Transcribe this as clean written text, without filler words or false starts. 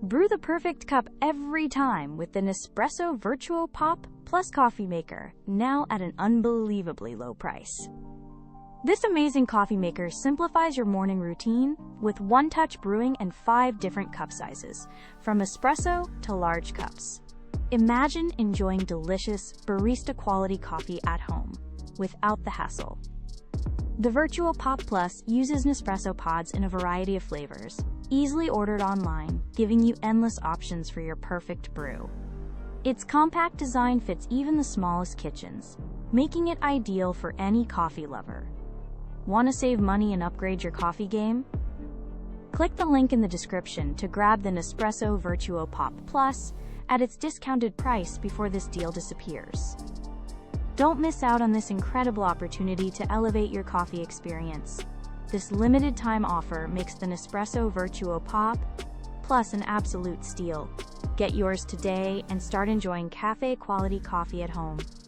Brew the perfect cup every time with the Nespresso Vertuo Pop Plus coffee maker, now at an unbelievably low price. This amazing coffee maker simplifies your morning routine with one-touch brewing and 5 different cup sizes, from espresso to large cups. Imagine enjoying delicious, barista-quality coffee at home, without the hassle. The Vertuo Pop Plus uses Nespresso pods in a variety of flavors, easily ordered online, giving you endless options for your perfect brew. Its compact design fits even the smallest kitchens, making it ideal for any coffee lover. Want to save money and upgrade your coffee game? Click the link in the description to grab the Nespresso Vertuo Pop Plus at its discounted price before this deal disappears. Don't miss out on this incredible opportunity to elevate your coffee experience. This limited time offer makes the Nespresso Vertuo Pop Plus an absolute steal. Get yours today and start enjoying cafe quality coffee at home.